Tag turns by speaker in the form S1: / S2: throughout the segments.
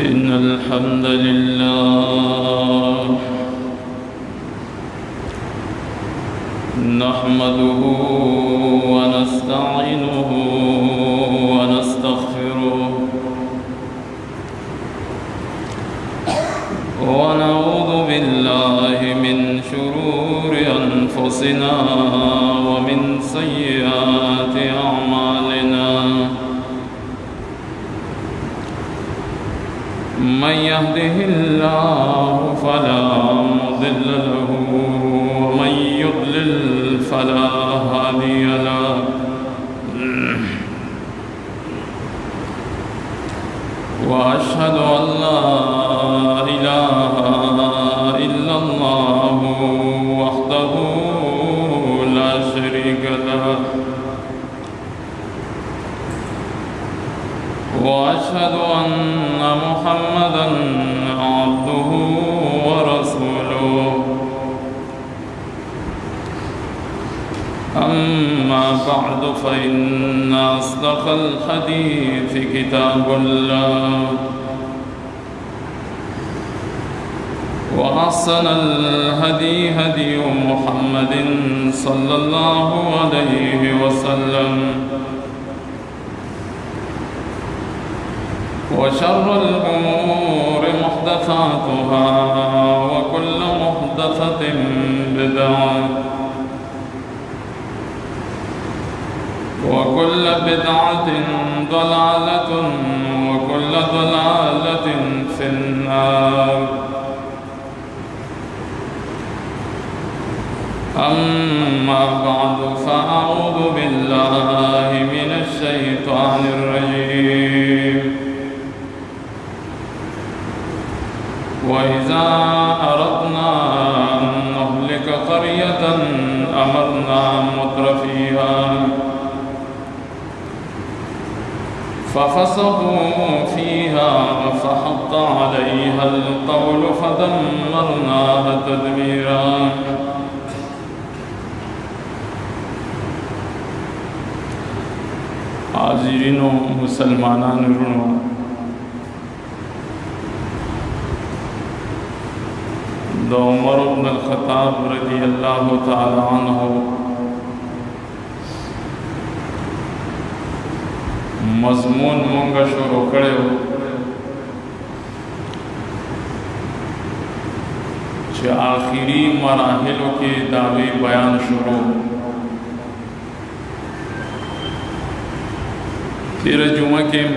S1: إن الحمد لله نحمده ونستعينه ونستغفره ونعوذ بالله من شرور أنفسنا ومن سيئات أعمالنا من يهده الله فلا مضل له ومن يضلل فلا هادي له وأشهد أن لا إله إلا الله وحده لا شريك له وأشهد أن محمدًا عبده ورسوله أما بعد فإن أصدق الحديث كتاب الله وأحسن الهدي هدي محمد صلى الله عليه وسلم وشر الأمور محدثاتها وكل محدثة بدعة وكل بدعة ضلالة وكل ضلالة في النار أما بعد فأعوذ بالله من الشيطان الرجيم وإذا أردنا أن نهلك قرية أمرنا مترفيها ففسقوا فيها فحق عليها القول فدمرناها تدميرا حاضرین و مسلمانان رونو دو عمر بن الخطاب رضی اللہ تعالی عنہ مضمون مونگا شروع کرے ہو چھ آخری مراحلوں کے دعوی بیان شروع تیر جمعہ کے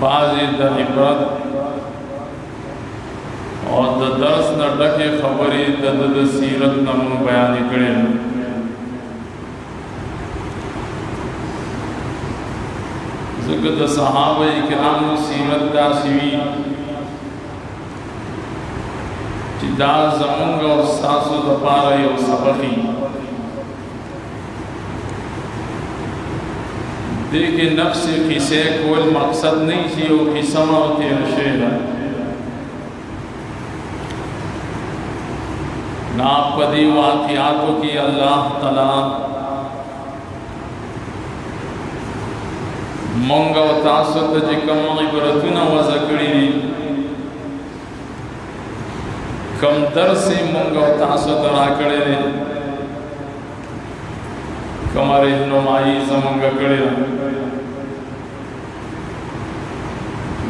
S1: بعضی دا عبرت اور دا درس نہ ڈکے خبری دا سیرت نمون بیانی کرے ذکر دا صحابہ اکرام سیرت دا سوی چی دا زمونگا اور ساسو دا پارا یو سبقی دیکھیں نفس قصے کوئی مقصد نہیں تھی وہ قصہ ہوتی ہے شیرہ ناپدی واقعاتوں کی اللہ تعالیٰ مونگا و تاسد جکم عبرتنا و ذکری کم درسی مونگا و تاسد راکڑے کماری نمائی زمانگا کڑی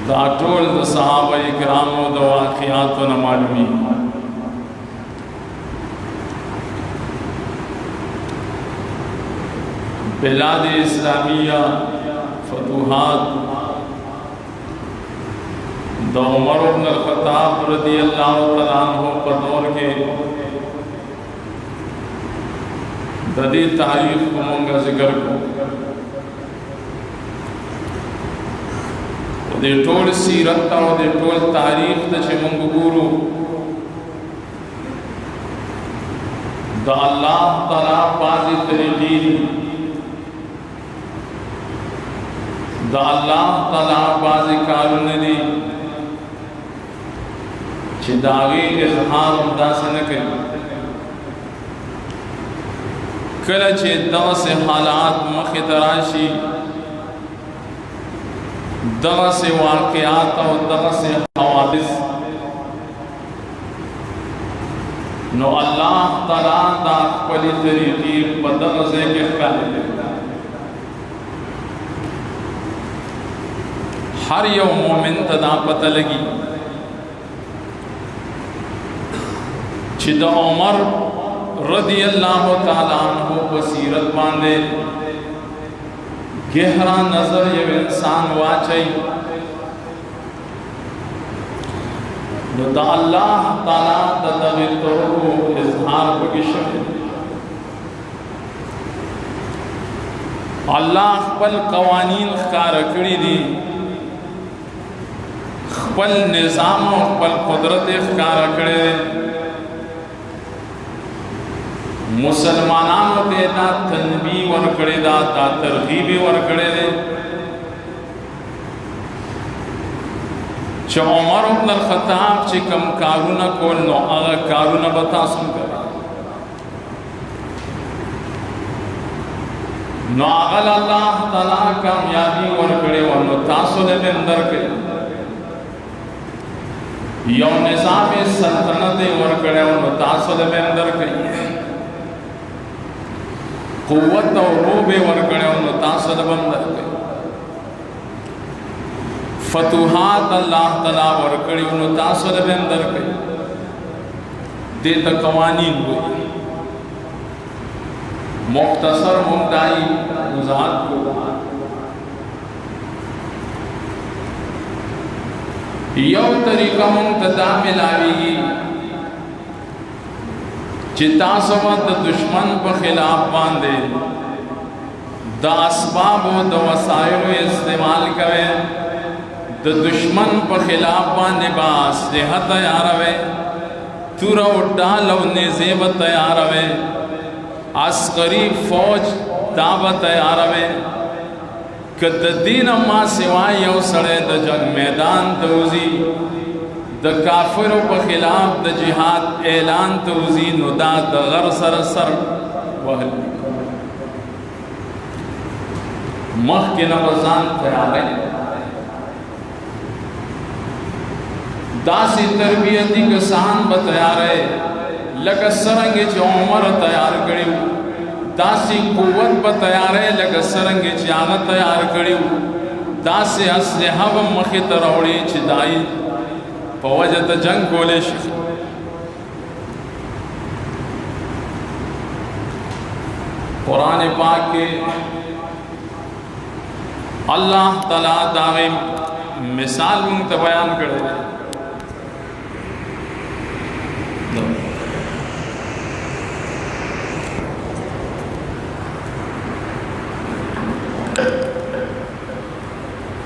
S1: دا ٹول دا صحابہ اکرام و دا واقعات و نمالمی بلاد اسلامیہ فتوحات دا عمر بن الخطاب رضی اللہ تعالیٰ عنہ پدور کے ددی تاریخ کو مونگا ذکر کو دے ٹول سیرت تا دے ٹول تاریخ تا چھے مونگو گورو دا اللہ تعالیٰ بازی طریقی دا اللہ تعالیٰ بازی کارون دی چھے داغی اظہار امدہ سے نکل کله چې دغه حالات مخې ته راشي दगा से वाक़ियात और दगा से हवादिस नो अल्लाह ताला दा पली तरीक़ी बदगा से के ख्याल हर यो मोमिन तदा पता लगी छिद उमर रदी अल्लाह ताला अन्हु बसीरत बांधे गहरा नजर ये इंसान वाचई अल्लाह ताला तदवितो इजहार बगिशम अल्लाह खपल कवानीन ख़ार कड़ी दी खपल निज़ाम और खपल कुदरत ख़ार करे मुसलमानों के दा तनबी वर करे दा तरगीबी वर करे दे च उमर इब्न अल-खत्ताब च कम कारुना को नो आगा कारुना बता सुन कर नो आगा अल्लाह ताला कामयाबी वर करे वर नो तासुल में अंदर के यो निज़ाम सल्तनत वर करे वर नो तासुल में अंदर के कुव्वत और रोबे वर करे वर नो तासुल में अंदर के फतुहात अल्लाह ताला वर कड़ी उन तासुल में अंदर के देता कवानीन हुई मुख्तसर मुंदाई वजाहत को यो तरीका मुंतदा मिलावेगी चिता समत दुश्मन पर खिलाफ बांधे द असबाब द वसाइल इस्तेमाल करे द दुश्मन पर खिलाफ बांधे बास देह तैयार वे तुरा उड्डाल नेजेब तैयार वे अस्करी फौज दाब तैयार वे कद दीन अम्मा सिवाय यो सड़े द जंग मैदान तोजी द काफिरों पर खिलाफ द जिहाद ऐलान तोजी नुदा द गर सर सर वहल मख के नवजान तैयार है दासी तरबियती के सान बताया रहे लग सरंगे च उमर तैयार करी दासी कुव्वत बताया रहे लग सरंगे च आग तैयार करी दासी असलहा व मखी तरौड़ी चिदाई पवजत जंग गोलेश कुरान पाक के अल्लाह ताला दावे मिसाल मुंत बयान करे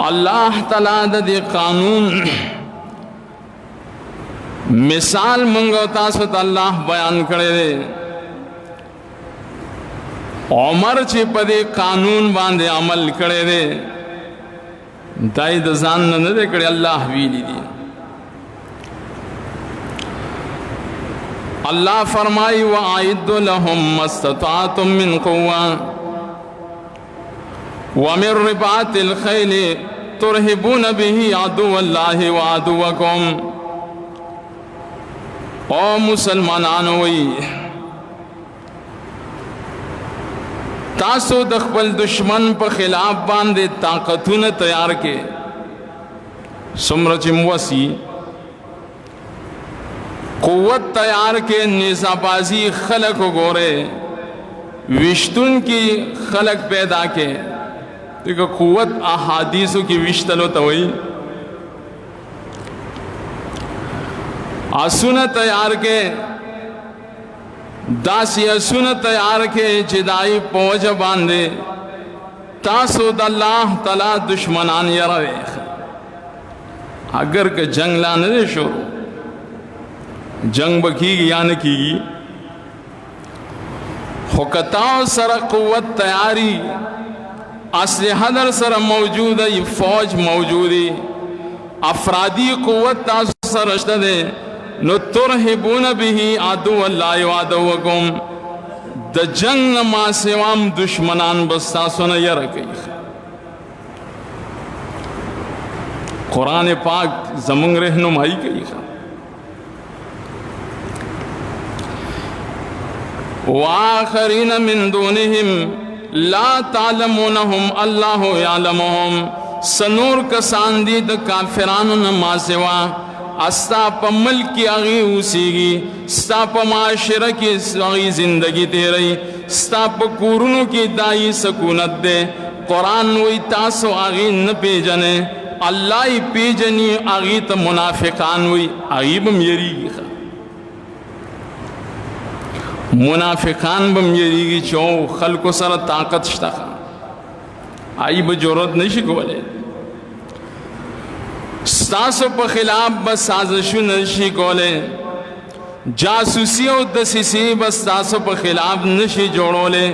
S1: अल्लाह ताला दे कानून मिसाल मंगोता सत अल्लाह बयान करे दे उमर चे पदे कानून बांधे अमल करे दे दाई दजान न दे करे अल्लाह वीली दी अल्लाह फरमाई व आइद्दु लहुम मस्तताअतुम मिन कुव्वा व मिन रिबातिल खैल तुरहिबून बिही अदुव्वल्लाहि व अदुव्वकुम ओ मुसलमानानो वही तासो दखबल दुश्मन पर खिलाफ बांधे ताकतून तैयार के सुमरचिमवसी कुव्वत तैयार के निजाबाजी खलक गोरे विश्तुन की खलक पैदा के देखो कुव्वत अहादीसों की विश्तलो तो वही आसुन तैयार के दासी असुन तैयार के जिदाई पौज बांधे तासुद अल्लाह तला दुश्मनान यरवे अगर के जंग लाने दे शो जंग बकीगी या न कीगी हुकताओ सर कुव्वत तैयारी असलहा दर सर मौजूद है फौज मौजूदी अफरादी कुव्वत तासु सर रशद है नो तुरहिबून बिही अदुव्वल्लाहि व अदुव्वकुम द जंग मा सिवाम दुश्मनान बस्ता सुन यर कई قرآن پاک زمونږ رهنمایي کوي. وآخرین من دونهم لا تعلمونهم الله يعلمهم. سنور کسان دي د کافرانو نه ما سوا استا په ملک کې هغې اوسېږي، ستا په معاشره کې هغې زندگی تیری، ستا په کورونو کې دایي سکونت دی. قرآن وی تاسو هغې نه پیژنئ، الله یې پیژني. هغې ته منافقان وی، هغې به م یریږي. منافقان به م یریږي چې خلکو سره طاقت شته، هغې به جرأت نشي کولی. ستاسو په خلاف به سازشونه نشي کولی، جاسوسي او دسیسې به ستاسو په خلاف نشي جوړولی.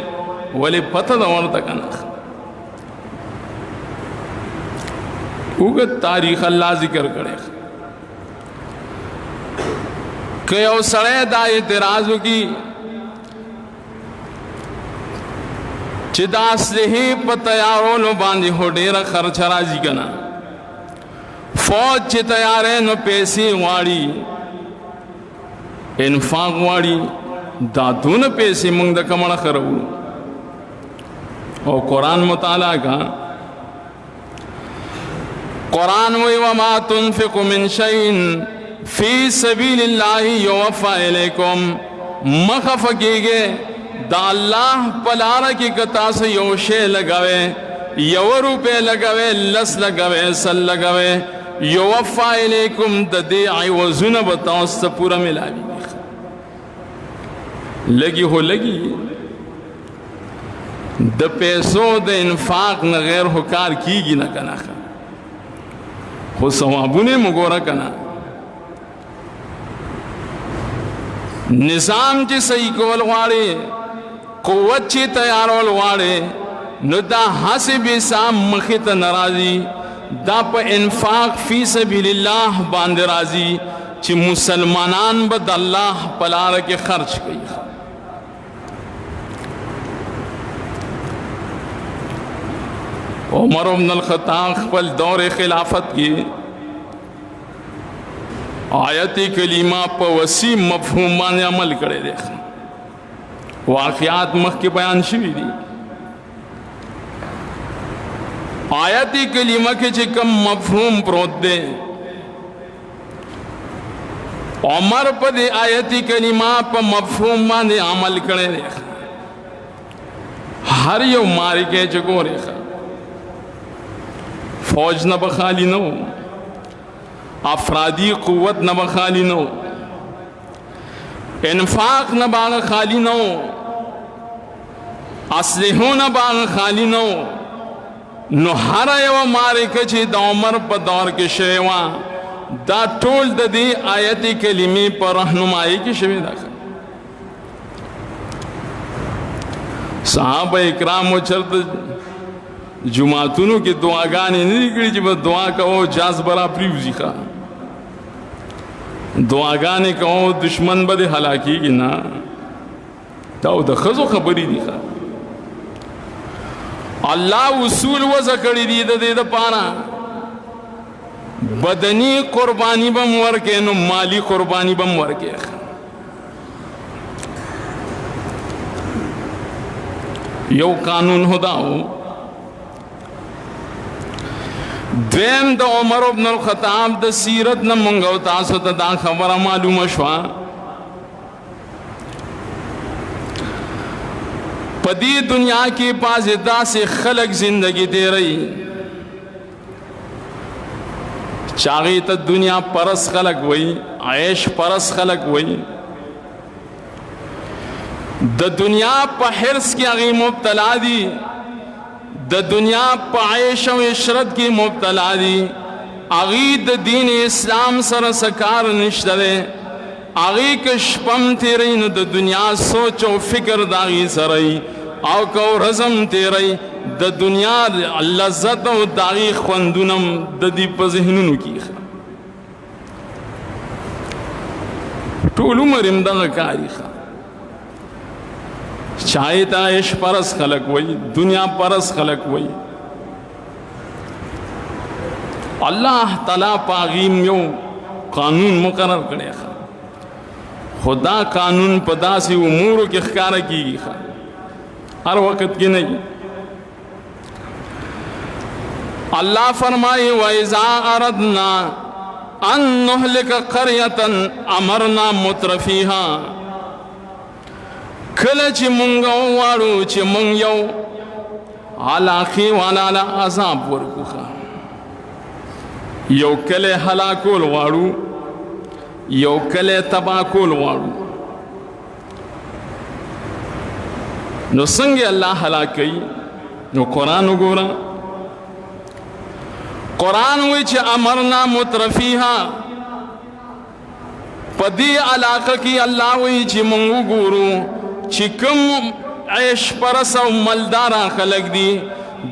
S1: ولې پته ده ورته که نه. اوږد تاریخ الله ذکر کړی. که یو سړی دا اعتراض وکړي چې دا اسلحې په تیارولو باندې خو ډېره خرچه راځي که نه، فوج چې تیارې نو پیسې غواړي، انفاق غواړي، دا دونه پیسې موږ د کمړه خرو. او قرآن مطالعه کا، قرآن وی وما تنفق من شيء فی سبیل اللہ یوفا الیکم. مخف کیگے دا اللہ پلارا کی کتا سے یو شے لگاوے، یو روپے لگاوے، لس لگاوے، سل لگاوے، یوفا الیکم دا دے عوضون بتاوستا پورا ملاوی. لگی ہو لگی دا پیسو دا انفاق نہ غیر حکار کی گی نہ کنا خو ثوابونه مګوره کنه. نظام چې صحیح کول غواړي، قوت چې تیارول غواړي، نو دا حسب حساب مخې ته نه راځي، دا په انفاق فی سبیل الله باندې راځي چې مسلمانان به د الله په لاره کې خرچ کوي. عمر بن الخطاب خپل دور خلافت کې آیت کلیمه په وسیع مفهوم باندې عمل کړی دی. واقعات مخکې بیان شوي دي. آیت کلیمه کې چې کوم مفهوم پروت دی، عمر په دې آیت کلیمه په مفهوم باندې عمل کړی دی. هر یو معرکه چې ګورې فوج نہ بخالی نو، افرادی قوت نہ بخالی نو، انفاق نہ باغ خالی نو، اسلحوں نہ باغ خالی نو. نو ہر یو معرکه چې د عمر په دور کې شوی وه، دا ټول د دې آیت کلمې په رهنمایي کې شوی ده. صحابه کرامو چرته جماعتونو کې دعاګانې نه دي کړي چې به دعا کوو جاز برا پریوزي ښه، دعاګانې کوو دشمن به دې هلاکېږي نه. دا د ښځو خبرې دي ښه. الله اصول وضع کړي دي د دې دپاره، بدني قرباني به م ورکې نو مالی قرباني به م ورکې. یو قانون هداو. دویم د عمر بن الخطاب د سیرت نه مونږ او تاسو ته دا خبره معلومه شوه، په دې دنیا کې بعضې داسې خلک زندگی تیروي چې هغې ته دنیا پرست خلک وایي، عیش پرست خلک وایي. د دنیا په حرص کې هغې مبتلا دي، د دنیا په عیش او عشرت کې مبتلا دي. هغې د دین اسلام سره څه کار نشته دی. هغې که شپم تیروي نو د دنیا سوچ او فکر د هغې سره وي، او که ورځم تیروي د دنیا لذت او د هغې خوندونه د دې په ذهنونو کې. ټول عمر هم دغه کار یې. چاہے تا عیش پرس خلق وئی، دنیا پرس خلق وئی. الله تعالی پاغیم یو قانون مقرر کړی خدا قانون په داسې امورو کې ښکاره کیږي هر وخت کې نه الله فرمایي وَإِذَا أَرَدْنَا أَن نُهْلِكَ قَرْيَةً أَمَرْنَا مُتْرَفِيهَا کله چې مونږ وغواړو چې مونږ یو علاقې والا له عذاب ورکو یو کلی هلاکول غواړو یو کلی تباه کول غواړو نو څنګه الله هلاک کوي نو قرآن وګوره قرآن وی چې امرنا مترفیها په دې علاقه کې الله وی چې مونږ وګورو چې کوم عیش پرس او مالداران خلق دي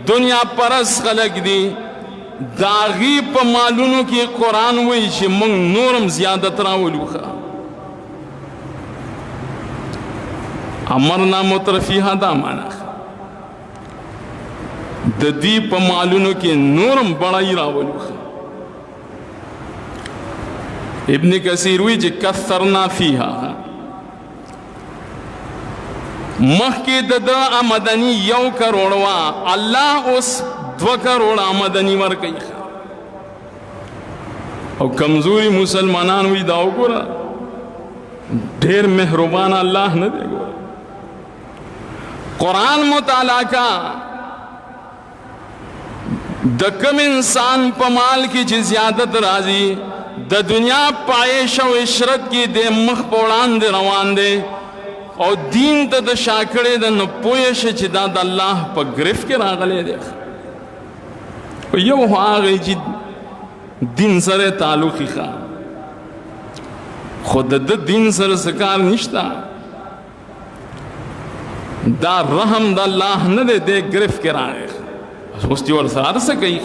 S1: دنیا پرس خلق دي داغي په مالونو کې قرآن وی چې مونږ نورم زیادت راولو امرنا مترفیها دا معنا د دې په مالونو کې نورم بڑای راولو ابن کثیر وی چې کثرنا فیها مخکې د آمدنی 1 کروڑ وا الله اوس 2 کروڑ آمدنی ورکوي او کمزوري مسلمانان وی دا وګوره ډېر مهربان الله نه دی قرآن مطالعه کا د کم انسان په مال کې چې زیادت راځي د دنیا پایش او عشرت کې د مخ په وړاندې روان دی او دین ته د شاکړې د نه پوه شي چې دا د الله په گرفت کې راغلی دی یو هغه چې دین سره تعلق ښه خود د دین سره سکار نشته دا رحم د الله نه دی د گرفت کې راغی اوس دی ور سره څه کوي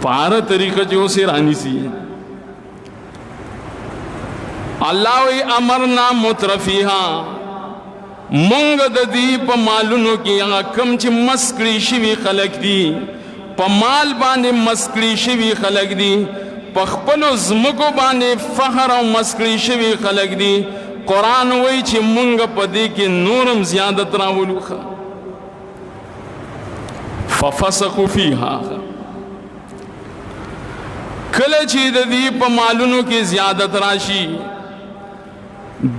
S1: پاره طریقه جو سے رانی سی الله وی امرنا مترفیها مونږ د دې په مالونو کې هغه کم چې مسکړی شوی خلق دي په مال باندې مسکړی شوی خلق دي په خپل زمکو باندې فخر او مسکړی شوی خلق دي قرآن وی چې مونږ په دې کې نورم زیادت راولو ففسقوا فيها کله چې د دې په مالونو کې زیادت راشي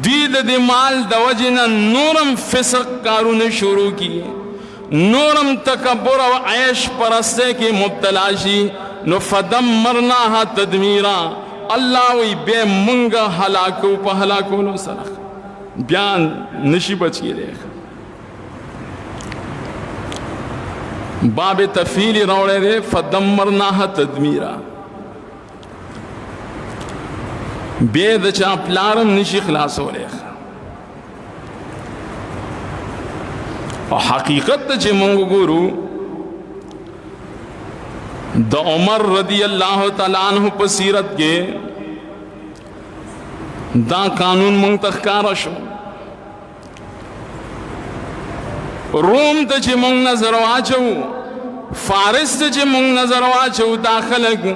S1: دی د دې مال د وجې نه نورم فسق کارونه شروع کی نورم تکبر او عیش پرسته کې مبتلا شي نو فدمرناها تدمیرا الله وی به مونږه هلاکو په هلاکولو سره بیان نشي بچ کېږي باب تفیل راوړی دی فدمرناها تدمیرا بیا د چا پلارم نشي خلاصولی او حقیقت ته چې مونږ ګورو د عمر رضی الله تعالی عنہ په سیرت کې دا قانون مونږ ته ښکاره شو روم ته چې مونږ نظر واچو فارس ته چې مونږ نظر واچو دا خلکو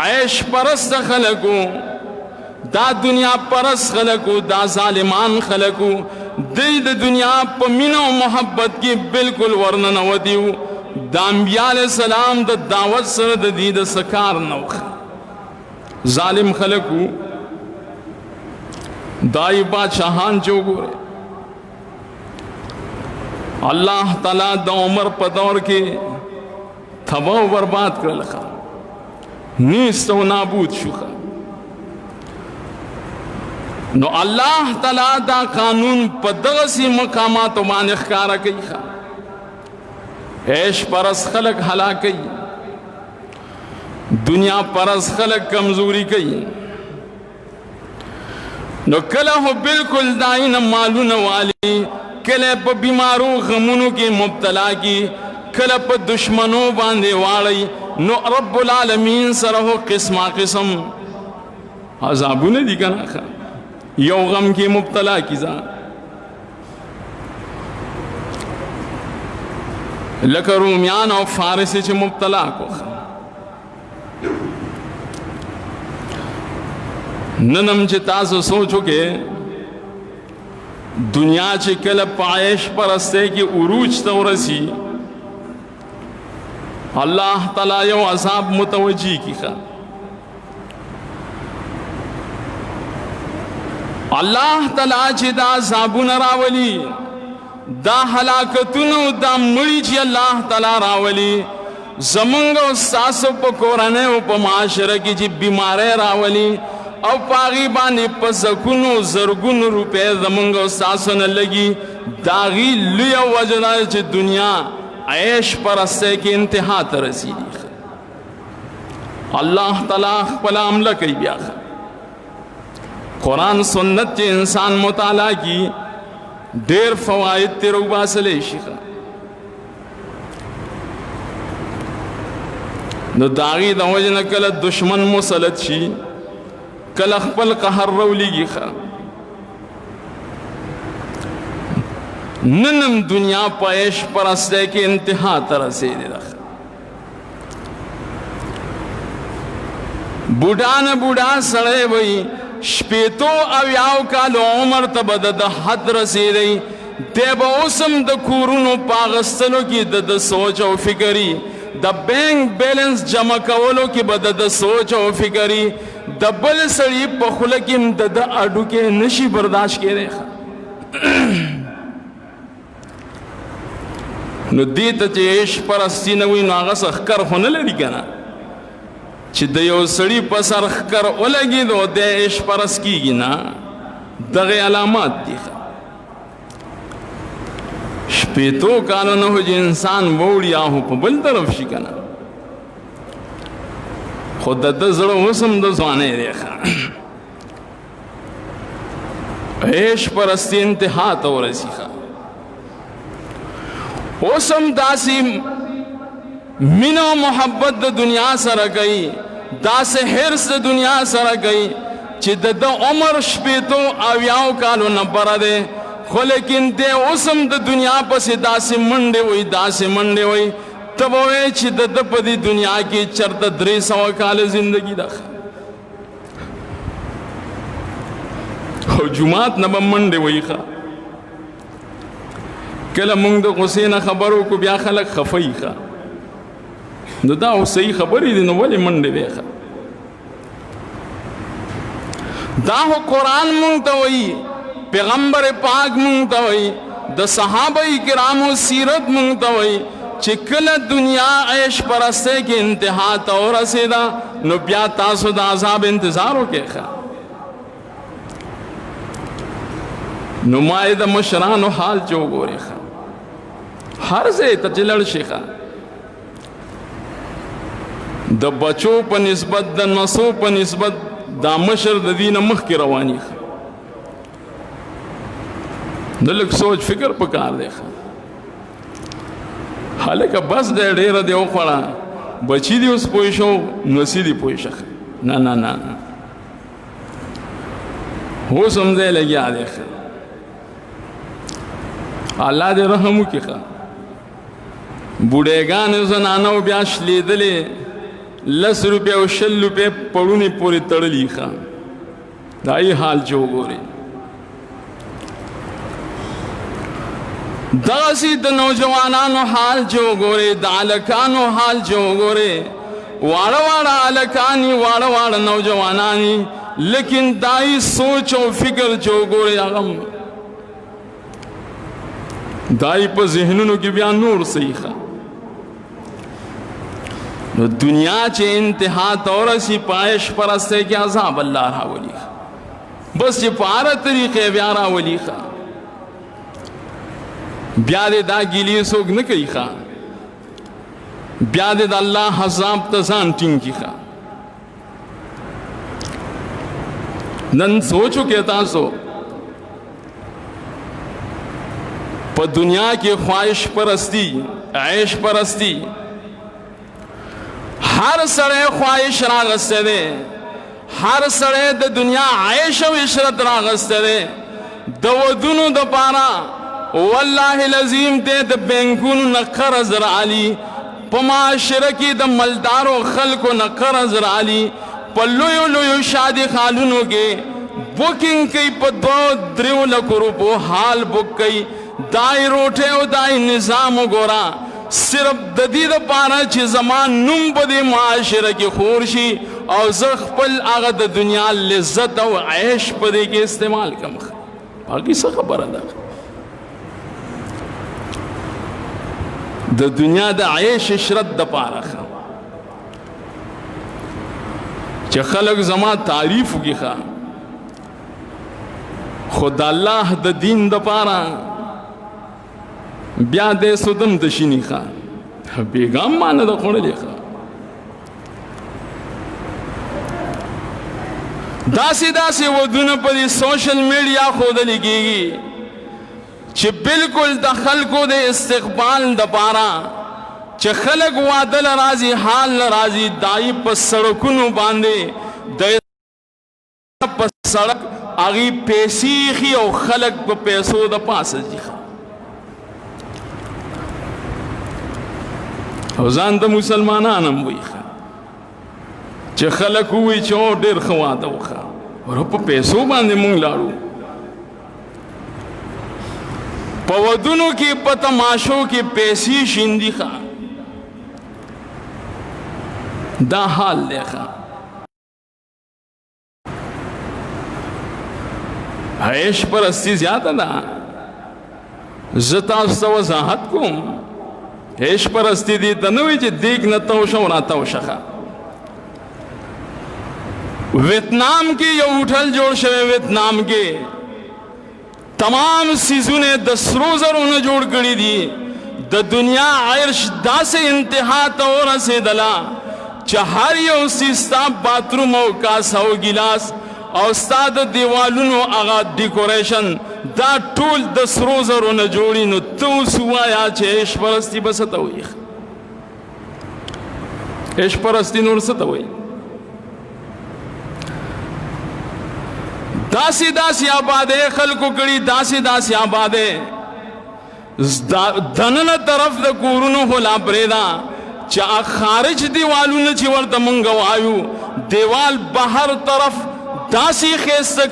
S1: عیش پرست خلکو دا دنیا پرست خلکو دا ظالمان خلکو دی د دنیا په مینه او محبت کې بالکل ورننوتیو د انبیاء علیہ السلام د دعوت سره د دې د سکار نوخ ظالم خلکو دای بادشاہان جو ګوره الله تعالی د عمر په دور کې تباہ و برباد کړل نیست و نابود شو نو الله تعالی دا قانون په دغه سي مقامات باندې ښکارا کوي عیش پرس خلق هلاکی دنیا پرس خلق کمزوری کوي نو کله هو بالکل داین مالون والی کله په بیمارو غمونو کې مبتلا کی کله په دشمنو باندې واړی نو رب العالمین سره قسمه قسم عذابونه دي کنه یو غم کې مبتلا کی ځان لکه رومیان او فارسی چې مبتلا کو ننم چې تاسو سوچو کې دنیا چې کله پایش پرسته کې عروج ته ورسی الله تعالی یو عذاب متوجی کیخه الله تعالی چې دا عذابونه راولي دا هلاکتونو دا مړي چې الله تعالی راولي زمونږ او تاسو په کورنۍ او په معاشره کې چې بیماری راولي او پاغي باندې په زکونو زرګونو روپے زمونږ او تاسو نه لګي داغي لوی وجنا چې دنیا عیش پرسته کې انتها ته رسیدي الله تعالی خپل عمل کوي بیا قرآن سنت چې انسان مطالعه کی ډېر فواید تیر وباسلې شي نو داغي د وجه نه کله دشمن مسلط شي کله خپل قهر راولېږي ننم دنیا پایش پرسته کې انتها ته رسېدې ده بوډا نه بوډا سړی وایي شپیتو اویاو کالو عمر ته به د حد رسېدی دی به اوسم د کورونو پاغستلو کې د سوچ او فکري د بینک بیلنس جمع کولو کې به د سوچ او فکري د بل سړي په خوله کې د اډوکې نشي برداشت کېدی نو دې ته چې عیش پرستي نه وي نو هغه څه ښکر خو نه لري که نه چې د یو سړي په سر ښکر ولګي نو د عیش پرست کېږي نه دغه علامات دي شپېتو کالو نه خو چې انسان ووړي هو په بل طرف شي که نه خو د ده زړه اوس هم د ځوانۍ دی عیش پرستي انتها ته ورسي اوس هم داسې مینه او محبت د دنیا سره کوي داسې حرص د دنیا سره کوي چې د عمر شپېتو اویاو کالو نه بره دی خو لیکن دی اوس هم د دنیا پسې داسې منډې وایي داسې منډې وایي ته به وایې چې د ده په دې دنیا کې چېرته 300 کاله زندګي ده او جومات نه به منډې وایي کله موږ د غصې نه خبر وکړو بیا خلک خفه یي نو دا او صحیح خبرې دي نو ولې منډې دی دا خو قرآن مونږ ته وایي پیغمبر پاک مونږ ته وایي د صحابه کرامو سیرت مونږ ته وایي چې کله دنیا عیش پرسته کې انتها ته ورسېده نو بیا تاسو د عذاب انتظار وکړئ نو ما یې د مشرانو حال چې وګورئ هر ځای ته چې لړ شي د بچو په نسبت د نسو په نسبت دا مشر د دې نه مخکې رواني د لږ سوچ فکر پکار دی هلکه بس دی ډېره دی وخوړه بچي دي اوس پوه شو نسي دي پوه شه نه نه نه اوس هم دی لګیا دی الله دې رحم وکړي بوډېګانې زنانو بیا شلېدلې 10 روپۍ او 20 روپۍ پړونې پورې تړلي دا یې حال چې وګورئ دغسې د نوجوانانو حال چې وګورئ د هلکانو حال چې وګورئ واړه واړه هلکانې واړه واړه نوجوانانې لیکن دا یې سوچ او فکر چې وګورئ هغه دا یې په ذهنونو کې بیا نور صحیح نو دنیا چې انتها ته ورسي په عیش پرستی کې عذاب الله راولي بس چې په هره طریقې بیا راولي بیا دې دا ګیلې څوک نه کوي بیا دې د الله عذاب ته ځان ټینګ کړي نن سوچو کې تاسو په دنیا کې خواهش پرستی عیش پرستی هر سړی خواهش راغسته دی هر سړی د دنیا عیش او عشرت راغسته دی د ودونو دپاره والله العظیم دی د بینکونو نه قرض راعلي په معاشره کې د مالدارو خلکو نه قرض راعلي په لویو لویو شادي خالونو کې بوکنګ کوي په 2-3 لک روپو حال بک کوي دای روټه او دای نظام وګورا صرف د دې لپاره چې زمان نوم په دې معاشره کې خور شي او زه خپل هغه د دنیا لذت او عیش په دې کې استعمال کوم باقي څه خبره ده د دنیا د عیش عشرت د پاره چې خلق زما تعریف وکړي خود الله د دین د پاره بیا دې سودم د شینی بیګام مانه د خوړلې داسې ودونه په دې سوشل میډیا ښودل کېږي چې بالکل د خلکو د استقبال د پاره چې خلک واده له راځي حال له راځي دای په سړکونو باندې د په سړک هغې پیسې ایښي او خلک په پیسو د پاسه ځي او ځان د مسلمانان هم وایي چې خلک ووایي چې او ډېر ښه واده وکړه ورو په پیسو باندې مونږ لاړو په ودونو کې په تماشو کې پیسې شیندي دا حال دی عیش پرستی زیاده ده زه تاسو ته وضاحت کوم عیش پرستی دې ته نه وایي چې دیګ نه توشه او راتوشه ویتنام کې یو هوټل جوړ شوی ویتنام کې تمام سیزونه د سرو زرو نه جوړ کړي دي د دنیا عرش داسې انتها ته ورسېدله چې هر یو سیز ستا باتروم او کاسه او ګیلاس او ستا د دیوالونو هغه ډیکوریشن دا ټول د سرو زرو نه جوړي نو ته اوس ووایه چې عیش پرستي به څه ته وایي عیش پرستي نور څه ته وایي داسې آبادې خلکو کړي داسې آبادې دننه طرف د کورونو خو لا پرېږده چې خارج دیوالونه چې ورته مونږ وایو دیوال بهر طرف داسې ښایسته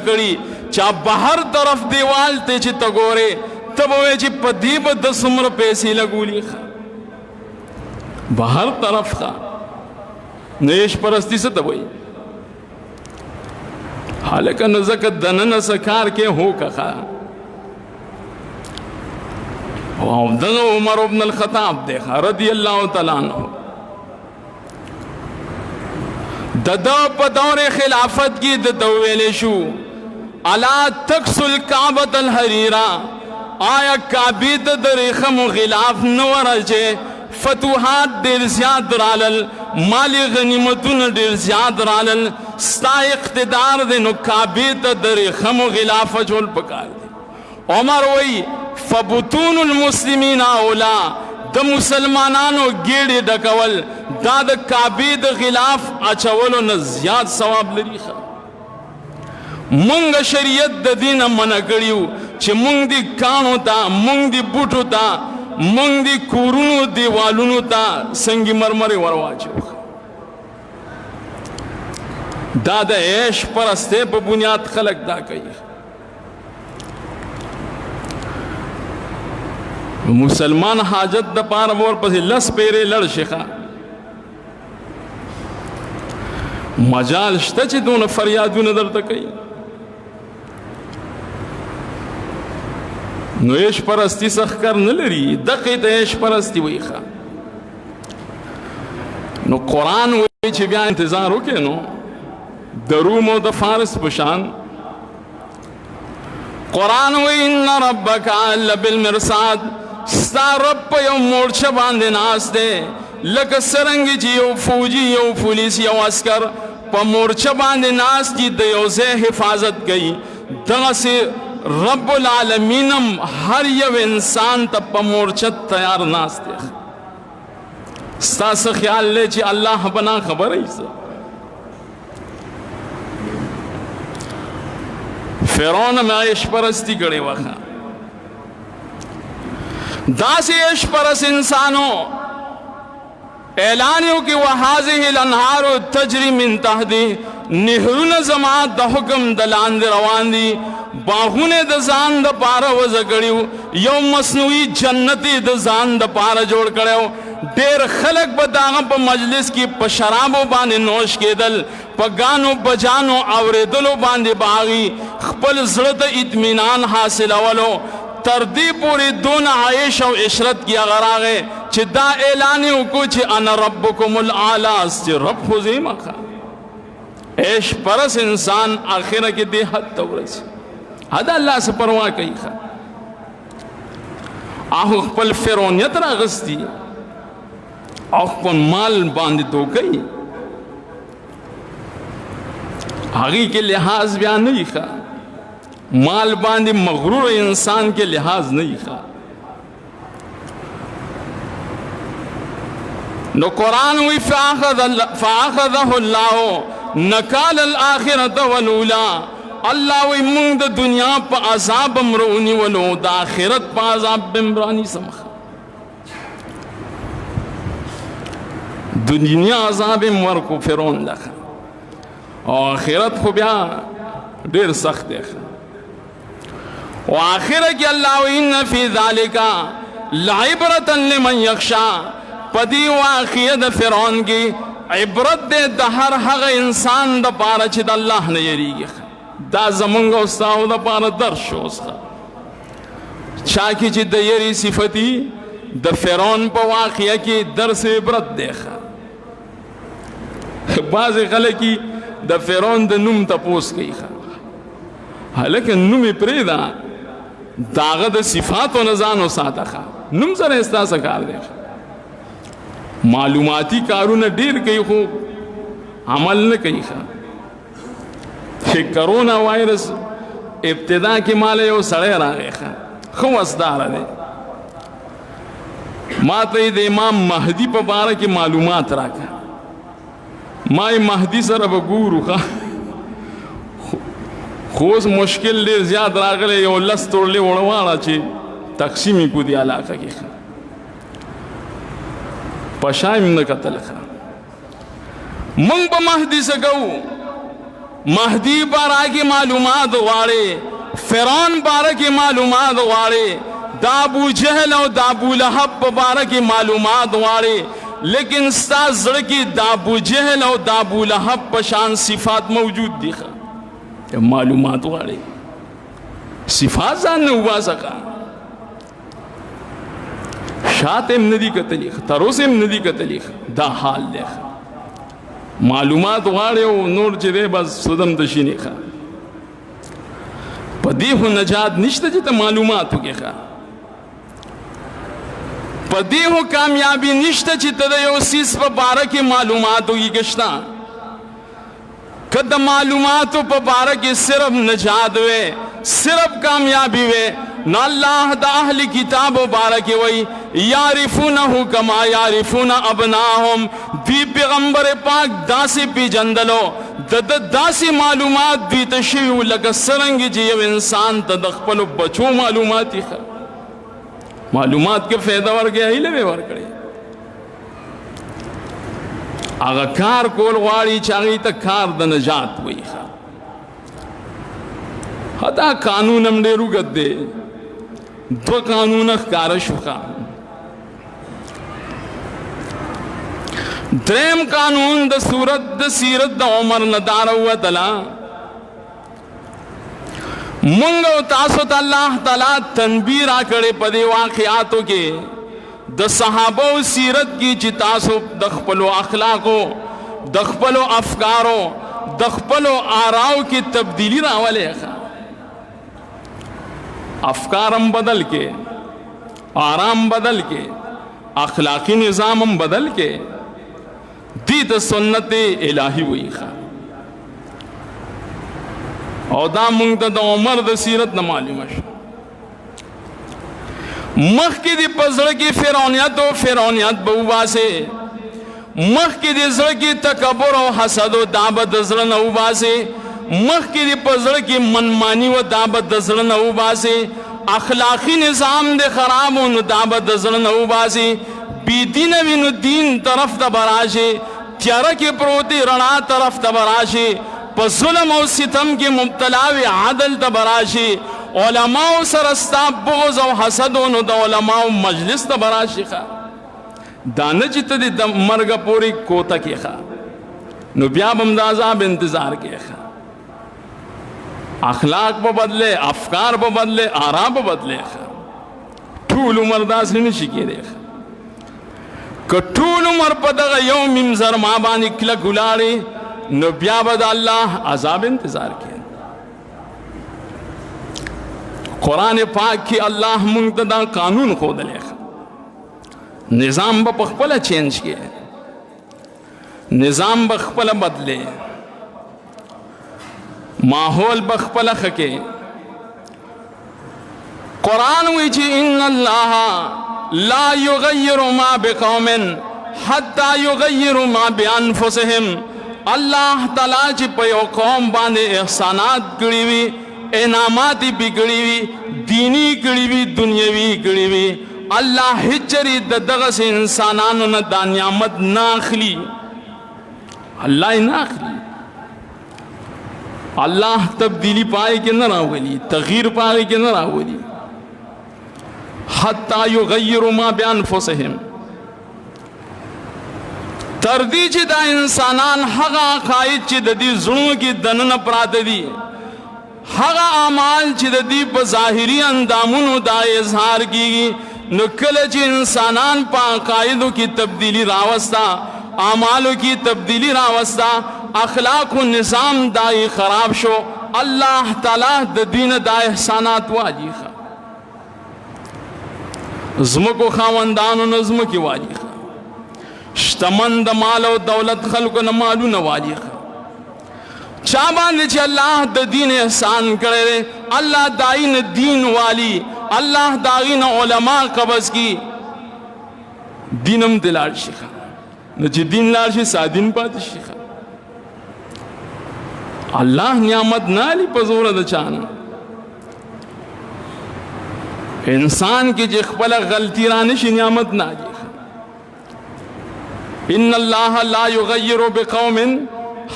S1: کړي چې بهر طرف دیوال ته چې ته ګورې ته به وایې چې په دې به د څومره پیسې لګولي بهر طرف نو عیش پرستي څه ته وایي حالکه نو ځکه دننه څه کار کې هوکه او دغه عمر ابن الخطاب دی رضی الله تعالی عنہ د په دور خلافت کې د ویلې شو الا تکس الکعبه الحریرا آیا کعبه د ریخم غلاف نو ورځه فتوحات ډیر زیات رالل مالی غنیمتونه ډیر زیات رالل ستا اقتدار دی نو کعبه ته د ریخم غلاف جوړ پکار دی عمر وی فبطون المسلمین اولا د مسلمانانو ګیډې ډکول دا د کعبې د غلاف اچولو نه زیات ثواب لري مونږ شریعت د دین منع کړیو چې مونږ دی کانو ته مونږ دی بوټو ته مونږ دی کورونو دیوالونو ته سنگ مرمر ورواچو دا د عیش پرسته په بنیاد خلق دا کوي مسلمان حاجت د پاره ورپسې لس پیرې لړ شيخه مجال شته چې دونه فریادونه درته کوي نو عیش پرستی سخکر نه لري دقه ته عیش پرستی وایي نو قرآن وایي چې بیا انتظار وکړي نو د روم او د فارس په شان قرآن وایي ان ربک لبالمرصاد ستا رب په یو مورچه باندې ناست دی لکه څرنګه چې یو فوجي یو پولیس یو عسکر په مورچه باندې ناست دي د یو ځای حفاظت کوي دغسې رب العالمین هم هر یو انسان ته په مورچه تیار ناست دی ستا څه خیال دی چې الله به نا خبره یي فرعون هم عیش پرستی کړې وه داسې عیش پرست انسانو
S2: اعلانیو کی وحازه الانهار تجری من تحتی نهرون زما د حکم دلاند روان دي باغونه د ځان د پاره وزګړیو یو مصنوعي جنت د ځان د پاره جوړ کړو ډېر خلک به داغه په مجلس کې په شرابو باندې نوش کېدل په غانو بجانو اوریدلو باندې باغی خپل زړه ته اطمینان حاصلولو تر دې پورې دون عایش او عشرت کی غراغه چې دا اعلان وکړو چې انا ربکم الاعلی چې رب خو زما عیش پرس انسان آخرہ کے دے حد تورس حد اللہ سے پرواہ کئی خوا آہو خپل فرونیت را غستی آہو خپل مال باندھ دو گئی آگی کے لحاظ بیان نہیں خوا مال باندھ مغرور انسان کے لحاظ نہیں خوا نو قرآن ہوئی فآخذہ اللہ نکال الآخرت والولا اللہ وی منگ دا دنیا پا عذاب امرونی ولو دا آخرت پا عذاب بمرانی سمخ دنیا عذاب امور کو فرون لکھا اور آخرت کو بیا دیر سخت دیکھا و آخرت کی اللہ وی ان فی ذالکا لعبرتا لمن یخشا پدی واقعید فرعون کی عبرت دے دا ہر حق انسان دا پارا چی دا اللہ نے یریگی دا زمانگا استاو دا پارا درشو اسخا چاکی چی دا یری صفتی دا فرعون پا واقعہ کی درس عبرت دیکھا بعض خلقی دا فرعون دا نم تا پوس گئی خوا حالکہ نم پریدا داغا دا صفات و نزانو ساتا خوا نم سر استا سکار دیکھا معلوماتی کارون ډیر کوي خو عمل نه کوي چې کرونا وایرس ابتدا کې مال یو سړی راغی خو وسدار دی ما ته د امام مهدی په باره کې معلومات راکړه ما مهدی سره به ګورو خو اوس مشکل ډیر زیات راغلی یو لس تورلې وړواړه چې تقسیم یې کو دی علاقه کې پشایم نکتل خوا منگ با مہدی سکو مہدی بارا کی معلومات وارے فرعون بارا کی معلومات وارے دا ابو جہل و دا ابو لہب بارا کی معلومات وارے لیکن ستا زڑکی دا ابو جہل و دا ابو لہب پشان صفات موجود دی خوا معلومات وارے صفات زان نہوا سکا شاتم ندی کتلیخ تروسم ندی کتلیخ دا حال دیخ معلومات غاڑے و نور چرے بس صدم دشینی خوا پدیخ و نجات نشتا جتا معلومات ہو گے خوا پدیخ و کامیابی نشتا جتا دا یو سیس پا بارا کی معلومات ہوگی گشتا کد معلوماتو پا بارا کی صرف نجات ہوئے صرف کامیابی ہوئے نہ اللہ دا اہل کتاب و بارک وی یعرفونہو کما یعرفون ابناہم دی پیغمبر پاک داسی پی جندلو داسی معلومات دی تشیو لگا سرنگی جیو انسان تدخپلو بچو معلوماتی خر معلومات کے فیدہ ورگیا ہی لے ورکڑے آگا کار کول غواری چاگی تا کار دا نجات ہوئی خر حتا قانون ہم دے رگت دے دو قانون اخکار شخا درم قانون دا صورت دا سیرت دا عمر ندارو تلا منگو تاسو تا اللہ تعالی تنبیر آکڑے پدے واقعاتو کے دا صحابہ و سیرت کی چی تاسو دخپلو اخلاقو دخپلو افکارو دخپلو آراؤ کی تبدیلی راولے خواہ افکارم بدل کے آرام بدل کے اخلاقی نظامم بدل کے دیت سنت الہی ہوئی خواہ او دا منگتا عمر دا سیرت نمالومش مخ کی دی پزر کی فرعونیت و فرعونیت بہوا سے مخ کی دی زر کی تکبر و حسد و دعبت زر نوبا سے مخ کی دی پزر کی منمانی و دعبت زر نوبا سے اخلاقی نظام دے خراب و دعبت زر نوبا سے بی دین وینو دین طرف ته براشي تیاره کې پروتي رڼا طرف ته براشي په ظلم او ستم کې مبتلا وي عدل ته براشي علماء سره ستا بغض او حسد نو د علماء مجلس ته براشي دانه چې ته د مرګ پوری کوته کې نو بیا هم د عذاب انتظار کې اخلاق په بدله افکار په بدله آرا په بدله ټول عمر داسې نشي کېدی که ټول عمر په دغه یو ممزر ما باندې کلک ولاړې نو بیا به د الله عذاب انتظار کې قرآن پاک کې الله موږ ته دا قانون ښودلی نظام به په خپله چینج کې نظام به خپله بدلې ماحول به خپله ښه کې قرآن وی چې ان الله لا یغیر ما بقوم حتی یغیر ما بانفسهم الله تعالی چې په یو قوم باندې احسانات کړي وي انعامات به کړي وي دینی کړي وي دنیوي کړي وي الله هچري دغه انسانانو نه د نعمت نه اخلي الله یې نه اخلي الله تبدیلی پای کې نه راولي تغییر پای کې نه راولي حتی یغیروا ما بانفسهم تر دې چې دا انسانان هغه عقاید چې د دې زړونو کې دننه پراته دي هغه اعمال چې د دې په ظاهري اندامونو دا اظهار کیږي نو کله چې انسانان په عقایدو کې تبدیلی راوستا اعمالو کې تبدیلی راوستا اخلاق و نظام دای خراب شو الله تعالی د دین دا احسانات واجی زمکو خاوندانو نظم کی واجی شتمن د مال او دولت خلکو نه مالونه واجی چا باندې چې الله د دین احسان کړي الله داین دین والی الله داین علما قبض کی دینم دلار شيخ نو چې دین لار شي سادین پات شيخ الله نعمت نالی په زور د چانه انسان کې چې خپل غلطی را نشي نعمت ناجي ان الله لا يغير بقوم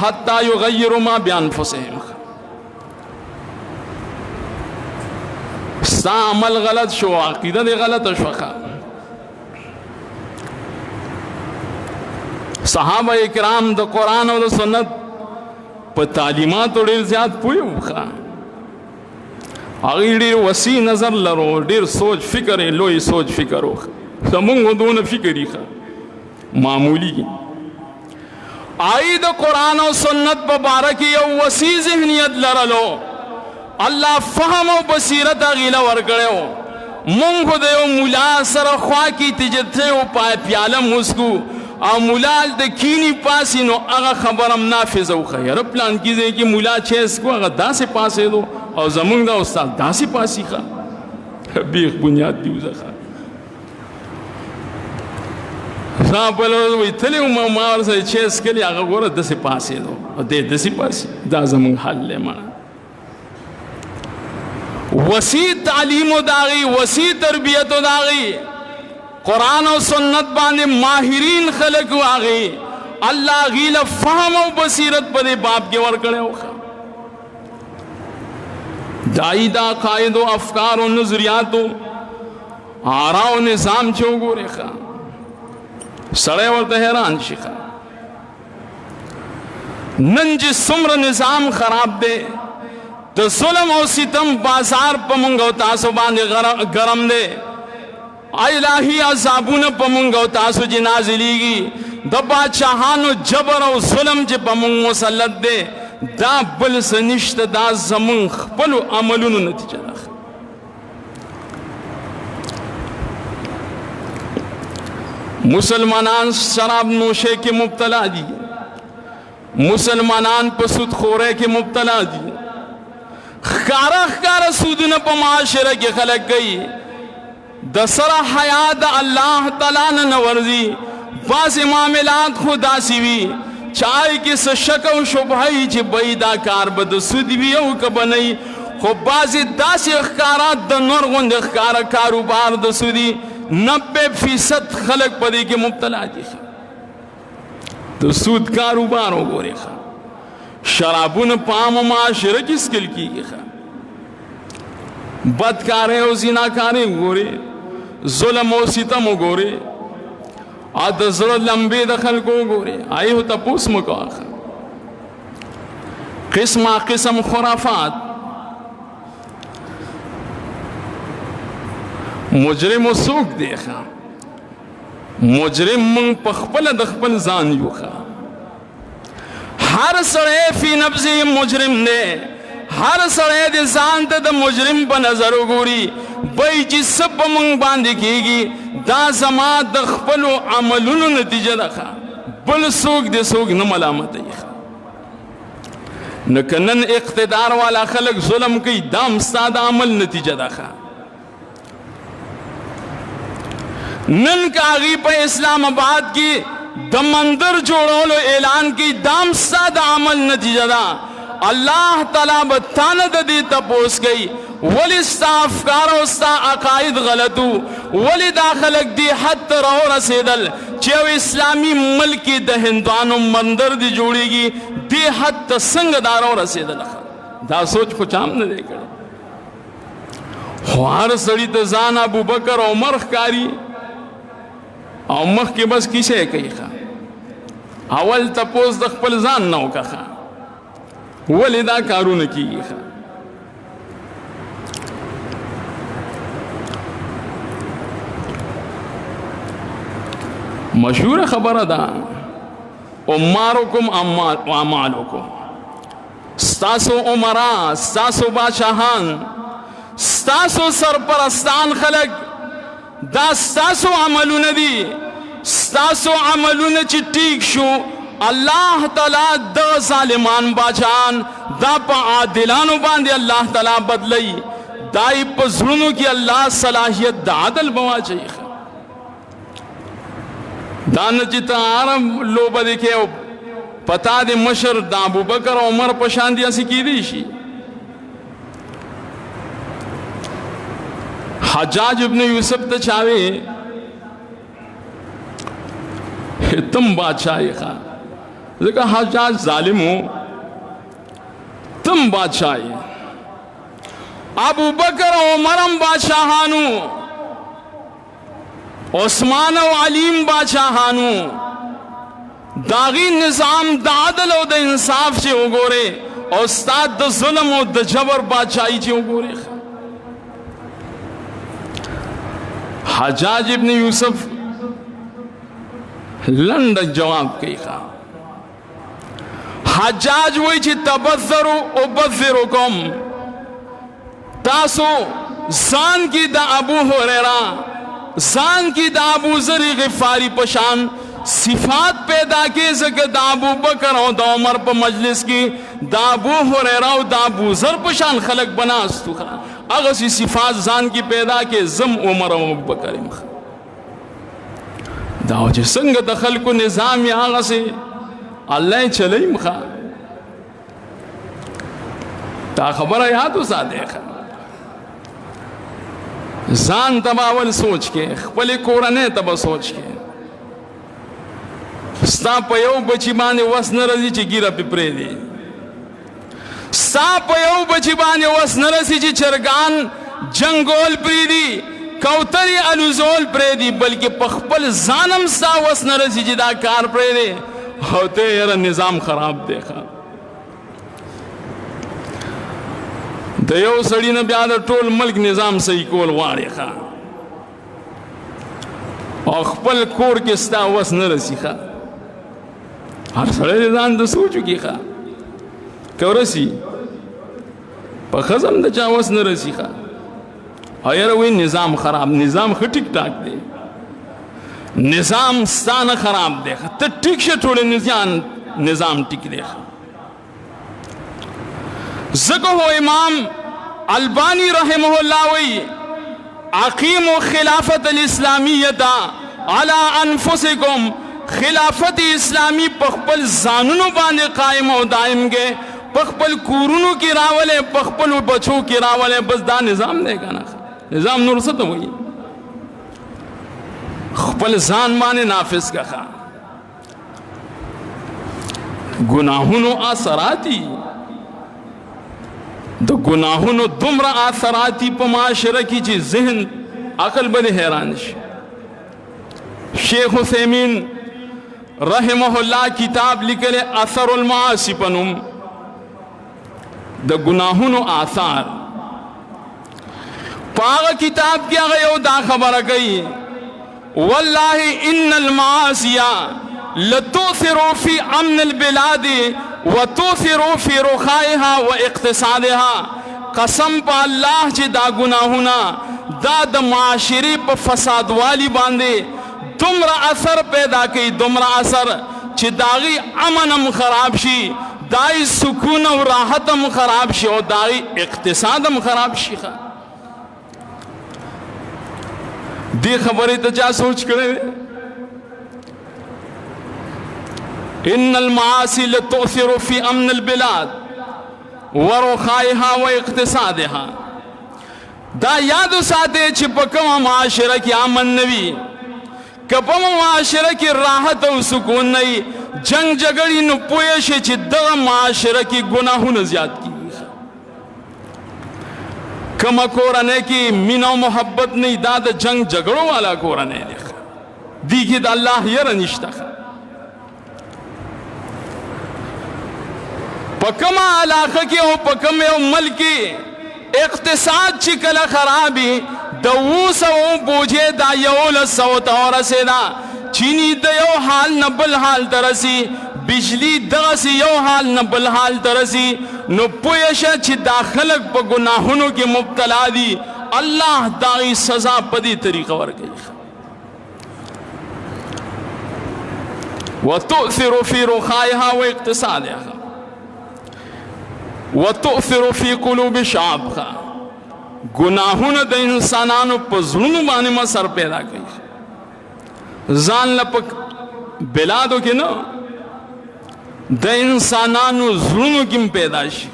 S2: حتى يغيروا ما بانفسهم ستا عمل غلط شو عقیده دی غلط شو صحابه کرام د قرآن او د سنت په تعلیمات ډیر زیات پوهه وکړه هغه ډیر وسیع نظر لرو ډیر سوچ فکر لوی سوچ فکر وکړه زمونږ دونه فکر یې معمولی آئی د قرآن او سنت په باره کې یو وسیع ذهنیت لرلو الله فهم او بصیرت غیله ورکړو مونږ د یو مولا سره خوا کې تجته او پیاله مسکو او مولا د کینی پاسې نو هغه خبرم نافذ او خیر پلان کیږي چې مولا چیس کو هغه داسې پاسې دو او زمونږ د استاد داسې پاسې ښه بیخ بنیاد دی وزخه بل وی تلی ما ورسره چیس کلی هغه ګوره داسې پاسې دو او دې داسې پاسې دا زمونږ حل دی ما وسیع تعلیم و داغی وسیع تربیت و داغی قرآن و سنت باندې ماہرین خلق واغی اللہ غیل فهم و بصیرت پر باب کے ورکڑے ہوخا دائی دا قائد و افکار و نظریات و آرا و نظام چو گو رکھا سڑے ورد حیران شکھا ننج سمر نظام خراب دے د ظلم او ستم بازار په مونږ او تاسو باندې گرم دی الہی عذابونه په مونږ او تاسو چې نازلېږي د بادشاهانو جبر او ظلم چې په مونږ مسلط دی دا بل څه نشته دا زمونږ خپلو عملونو نتیجه ده مسلمانان شراب نوشے کې مبتلا دي مسلمانان په سود خورۍ کې مبتلا دي خارا سودونه په معاشره کې خلق گئی د سره حیا د الله تعالی نه ورزي باز معاملات خدا سی وی چای کې څه شک او شبهه چې بيدا کار بد سود وی او ک بنئ خو باز داسې اخکارات د نور غوند اخکار کاروبار د سودی 90% खलक पदे के मुब्तला जी। तो सूद कारोबार हो गोरे खा, शराबुन पाम माशरे की स्किल की खा, बदकारे और जिनाकारे गोरे, जुल्म और सितम हो गोरे, आदज़र लंबे दखल को गोरे। आई हो तपूस मुका खा, किस्मा किस्म खुराफात, मुजरिम सूख देखा, मुजरिम मंग पखपल दखपल जान युखा। हर सड़े फी नफ्सी मुजरिम ने, हर सड़े दे जान ते मुजरिम पर नजर गोरी। बई जी सब मंग बांध कीगी दा जमा दखपल अमलुन नतीजा दखा, बल सूख दे सूख न मलामत न कनन इख्तिदार वाला खलक जुल्म की दाम सादा अमल नतीजा दखा। नन कागी पे इस्लामाबाद की दमंदर जोड़ोलो ऐलान की दाम सादा अमल नतीजा दा। अल्लाह ताला बतान दी तपोस गई वली अफकार अकायद गलतू वली दाखलक दी हद रो रसेदल चेव इस्लामी मुल्क की दहिंदानो मंदर दी जोड़ेगी दी हद संगदारो रसेदल। दा सोच को चाम न देकर हर सड़ी तजान अबू बकर उमर कारी और के बस किसे कही खा अवल तपोस दखपल जान नौ का खा वलिदा कारू न की खा। मशहूर खबर अदा उम्मारुकुम अमालुकुम, स्तासो उमरा, स्तासो बादशाहान, स्तासो सरपरस्तान खलक दा स्तासो अमलु नदी, स्तासो अमलु न चिट्टीक शो अल्लाह ताला द जालिमान बाचान दा पा आदिलानो बांधे अल्लाह ताला बदलई दाई पजरुनु की अल्लाह सलाहियत दादल बवा चाहिए दान चिता आरम लोब देखे पता दे मशर दा अबू बकर उमर पशान दिया सी की दीशी। हज्जाज इब्न यूसुफ तो चावे तुम बादशाह खा, हज्जाज जालिम हो तुम बादशाह, अबू बकर उमरम बादशाहानु, उस्मान अलीम बादशाहानु, दागी निजाम दादल और द इंसाफ से उगोरे और उस्ताद द जुल्म और द जबर बादशाही से उगोरे। हज्जाज इब्न यूसुफ लंड जवाब कही खा, हज्जाज वही ची तबज़्ज़रु उबज़्ज़िरुकुम, तासो जान की दा अबू हुरैरा, जान की दा अबू ज़र ग़िफ़ारी पशान सिफात पैदा के जगह दा अबू बकर और दा उमर पर मजलिस की दा अबू हुरैरा और दा अबू ज़र पशान खलक बना अस्तुखा अगर सी सिफात जान की पैदा के जम उमर और अबू बकर दाओ जे संग दखल को निज़ाम यहाँ से अल्लाह चले मखा ता खबर है याद उसा देखा जान तबावल सोच के पले कोरने तब सोच के स्ता पयो बची बाने वस न रजी ची गिरा पिपरे दी, स्ता पयो बची बाने वस न रजी ची चरगान जंगोल प्रीदी कौतरी अलुजोल प्रेदी, बल्कि पखपल जानम सा वस न रजी जिदा कार प्रेदे होते यार निजाम खराब देखा। दयो सड़ी न ब्याद टोल मल्क निजाम सही कोल वाड़े खा और खपल कोर के स्ता वस न रसी खा हर सड़े निजाम तो सो चुकी खा क्यों रसी पर खजम द चावस न रसी खा और यार वही निजाम खराब, निजाम ठीक ठाक दे निजाम स्थान खराब देखा तो ठीक से थोड़े निजाम टिक देखा। ज़को हो इमाम अलबानी रहमहुल्लाह वही अकीम खिलाफत इस्लामियता अला अनफुसिकुम, खिलाफत इस्लामी पखपल जानूनो बांधे कायम और दायम के पखपल कूरुनो की रावले पखपल बच्चों की रावले बस दा निजाम देगा ना निजाम नुरसत वही خپل ځان باندې نافذ کړه. گناهونو اثراتی د گناهونو دومره اثراتی په معاشره کې چې ذهن عقل به حیران شي. شیخ عثیمین رحمه الله کتاب لیکل اثر المعاصی په نوم د گناهونو آثار. پاغه کتاب کې هغه یو دا خبره کوي والله ان المعاصی لتؤثر في امن البلاد وتؤثر في رخائها واقتصادها. قسم په الله چې دا گناهونه دا د معاشري په فساد والی باندې دومره اثر پیدا کوي، دومره اثر چې داغي امن هم خراب شي، داغي سکون او راحت هم خراب شي او داغي اقتصاد هم خراب شي. دې خبرې ته چا سوچ کړی؟ ان المعاصي لتؤثر في امن البلاد ورخائها واقتصادها. دا یاد ساته چې په کومه معاشره کې امن نوي، کپه معاشره کې راحت او سکون نه وي، جنگ جګړې نو پوه شي چې دغه معاشره کې ګناهونه زیات کیږي. کما کورنۍ کې مینه او محبت نه، دا د جنگ جګړو والا کورنۍ دی. دی کې د الله یره نشته. په کومه علاقه کې او په کوم یو ملک کې اقتصاد چې کله خرابي د 200 بوجه دا 1100 ته ورسېدا، چینی د یو حال نه بل حال ته رسي، بجلی دغسې یو حال نه بل حال ته رسي، نو پوه شه چې دا خلک په ګناهونو کې مبتلا دي. الله داغي سزا په دې طریقه ورکوي. وتؤثر في رخائها واقتصادها وتؤثر في قلوب الشعب. گناهونه د انسانانو په زړونو باندې مسر پیدا کوي. ځان لپک بلادو کې نه، د انسانانو زړونو کې پیدا شي.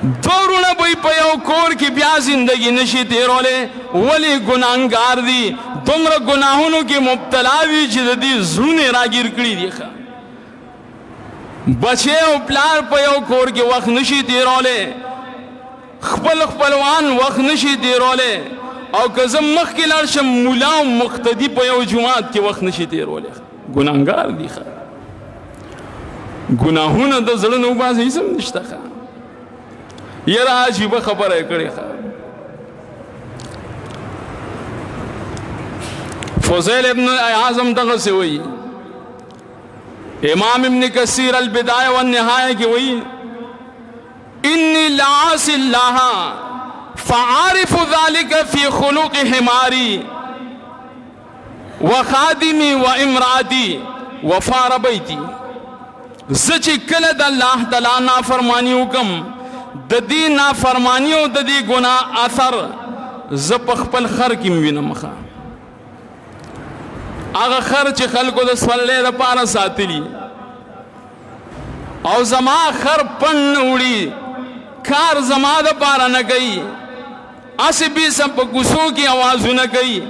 S2: دورونه به په یو کور کې بیا زندگی نشي تیرولی، ولی ګناهګار دي، دومره ګناهونو کې مبتلا وي چې د دې زړونه راګیر کړي دي. بچه او پلار په یو کور کې وخت نشي تیرولی، خپل خپلوان وخت نشي تیرولی، او که زه مخکې لاړ شم مولا او مقتدي په یو جومات کې وخت نشي تیرولی. ګناهګار دي. ګناهونه د زړه نه وباسي هېڅ هم نشته. یاره عجیبه خبره یې کړې. فضیل ابن اعظم دغسې وایي، امام ابن کثیر البدایہ والنہایہ کی وہی انی لعاص اللہ فعارف ذلك فی خلوق حماری وخادمی وامراتی وفار بیتی. زچی کل دا اللہ تعالی نافرمانیو کم د دې نافرمانیو د دې ګناه اثر زه په خپل خر کې وینم. هغه خر چې خلکو د سولې لپاره ساتلی، او زما خر پن نه وړي، کار زما دپاره نه کوي، هسې بیسه په کوڅو کې اوازونه کوي،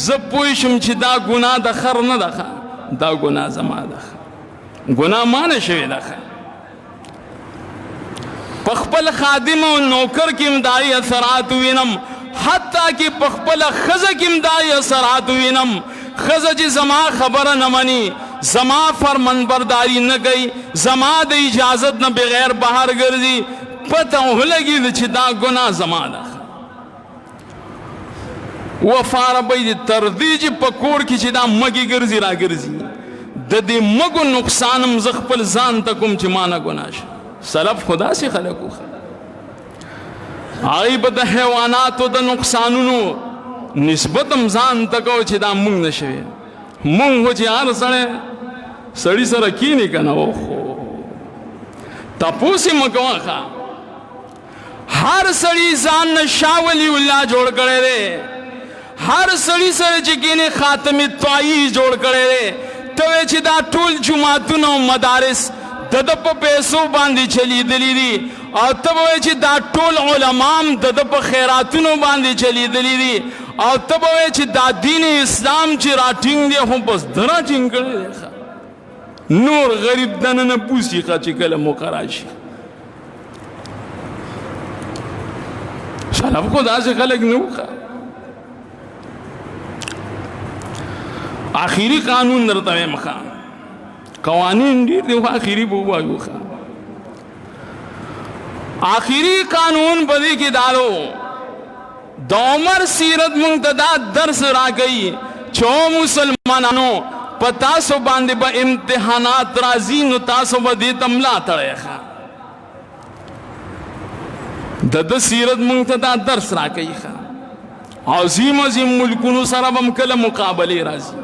S2: زه پوه شم چې دا ګناه د خر نه ده، دا ګناه زما ده. ګناه ما نه شوې ده. په خپل خادم او نوکر کې هم دای اثرات وینم، حتی کې په خپله ښځه کې هم دای اثرات وینم. ښځه چې زما خبره نه مني، زما فرمانبرداري نه کوي، زما د اجازت نه بغیر بهر ګرځي، پته ولګېده چې دا ګناه زما ده. وفاره به تر دې چې په کور کې چې دا مږې ګرځي را ګرځي، د دې مږو نقصان هم زه خپل ځان ته کوم چې ما نه ګناه شي. سلف خدا سي خلق وو، هغوی به د حیواناتو د نقصانونو نسبت هم ځان ته کو چې دا مونږ نه شوي. مونږ خو چې هر سړي سره کینې که نه، اوخو تپوس یې مه کوه. هر سړي ځان نه شاه ولی الله جوړ کړی دی، هر سړي سره چې کینې خاتم طایی جوړ کړی دی. ته وایې چې دا ټول جوماتونه او مدارس د ده په پیسو باندې چلیدلی دي، او ته به وایې چې دا ټول علما هم د ده په خیراتونو باندې چلیدلی دي، او تب وې چې دا دین اسلام چې راټینګ دی هم بس درا ټینګ کړی دی نور غریب دننه پوسی چې کله مقرر شي سلام کو داسې خلک نه وکړه آخری قانون درته مخه قوانین ډیر دی آخری به وایو آخری قانون بدی کې دالو د عمر سیرت منتدا درس راکړي چې مسلمانانو پتا سو باندې به امتحانات راځي نو تاسو به دې تملا تړئ د سیرت منتدا درس راکړي عظیم عظیم ملکونو سره به کله مقابله راځي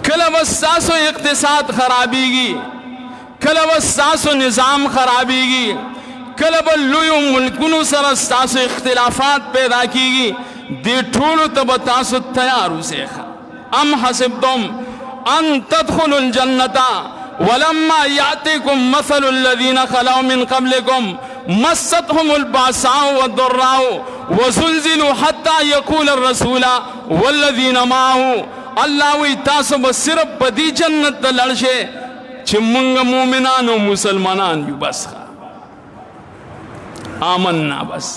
S2: کله بس تاسو اقتصاد خرابېږي کله بس تاسو نظام خرابېږي کله به لویو ملکونو سره تاسو اختلافات پیدا کیږي دې ټولو ته به تاسو تیار اوسئ ام حسبتم ان تدخلوا الجنة ولما يأتكم مثل الذين خلوا من قبلكم مستهم البأساء والضراء وزلزلوا حتى يقول الرسول والذين معه الله وی تاسو به صرف په دې جنت ته لاړ شئ چې موږ مؤمنان او مسلمانان یو بس آمنا بس